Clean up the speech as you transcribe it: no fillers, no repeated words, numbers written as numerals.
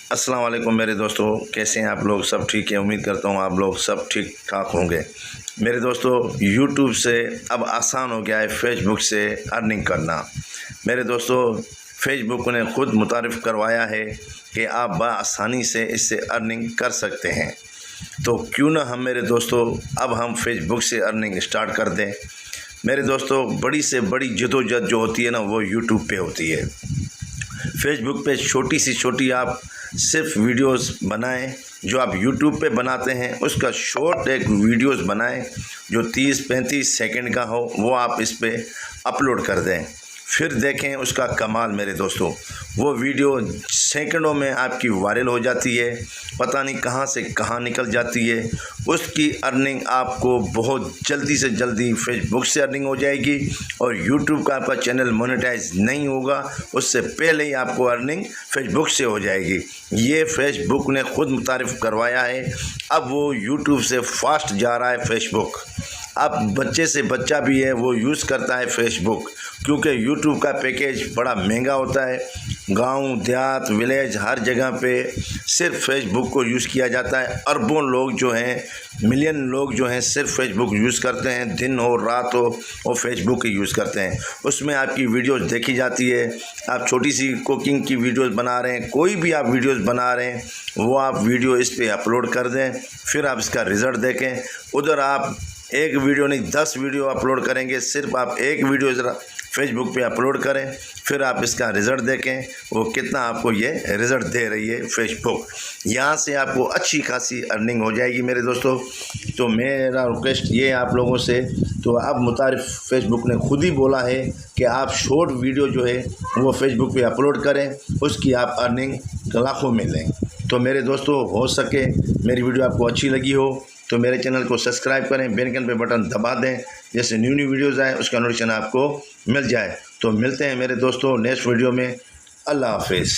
अस्सलाम वालेकुम मेरे दोस्तों, कैसे हैं आप लोग? सब ठीक है। उम्मीद करता हूँ आप लोग सब ठीक ठाक होंगे। मेरे दोस्तों, यूट्यूब से अब आसान हो गया है फेसबुक से अर्निंग करना। मेरे दोस्तों, फेसबुक ने ख़ुद मुतारिफ़ करवाया है कि आप बआसानी से इससे अर्निंग कर सकते हैं। तो क्यों ना हम मेरे दोस्तों अब हम फेसबुक से अर्निंग स्टार्ट कर दें। मेरे दोस्तों, बड़ी से बड़ी जदोजहद जो होती है ना, वो यूट्यूब पे होती है। फेसबुक पे छोटी से छोटी आप सिर्फ वीडियोस बनाएं, जो आप यूट्यूब पे बनाते हैं उसका शॉर्ट एक वीडियोस बनाएं जो 30-35 सेकंड का हो, वो आप इस पे अपलोड कर दें। फिर देखें उसका कमाल मेरे दोस्तों, वो वीडियो सेकंडों में आपकी वायरल हो जाती है, पता नहीं कहाँ से कहाँ निकल जाती है। उसकी अर्निंग आपको बहुत जल्दी से जल्दी फेसबुक से अर्निंग हो जाएगी और यूट्यूब का आपका चैनल मोनेटाइज नहीं होगा, उससे पहले ही आपको अर्निंग फेसबुक से हो जाएगी। ये फेसबुक ने ख़ुद मुतारिफ़ करवाया है। अब वो यूट्यूब से फास्ट जा रहा है फेसबुक। अब बच्चे से बच्चा भी है वो यूज़ करता है फेसबुक, क्योंकि यूट्यूब का पैकेज बड़ा महंगा होता है। गांव देहात विलेज हर जगह पे सिर्फ फेसबुक को यूज़ किया जाता है। अरबों लोग जो हैं, मिलियन लोग जो हैं सिर्फ फेसबुक यूज़ करते हैं, दिन हो रात हो वो फेसबुक ही यूज़ करते हैं। उसमें आपकी वीडियोस देखी जाती है। आप छोटी सी कुकिंग की वीडियोस बना रहे हैं, कोई भी आप वीडियोस बना रहे हैं, वो आप वीडियो इस पर अपलोड कर दें, फिर आप इसका रिज़ल्ट देखें। उधर आप एक वीडियो नहीं 10 वीडियो अपलोड करेंगे, सिर्फ आप एक वीडियो ज़रा फेसबुक पे अपलोड करें, फिर आप इसका रिज़ल्ट देखें वो कितना आपको ये रिज़ल्ट दे रही है फेसबुक। यहाँ से आपको अच्छी खासी अर्निंग हो जाएगी मेरे दोस्तों। तो मेरा रिक्वेस्ट ये है आप लोगों से, तो अब मुतारिफ़ फेसबुक ने खुद ही बोला है कि आप शॉर्ट वीडियो जो है वो फेसबुक पे अपलोड करें, उसकी आप अर्निंग लाखों में लें। तो मेरे दोस्तों, हो सके मेरी वीडियो आपको अच्छी लगी हो तो मेरे चैनल को सब्सक्राइब करें, बेल आइकन पे बटन दबा दें, जैसे न्यू वीडियोज़ आए उसका नोटिफिकेशन आपको मिल जाए। तो मिलते हैं मेरे दोस्तों नेक्स्ट वीडियो में। अल्लाह हाफिज़।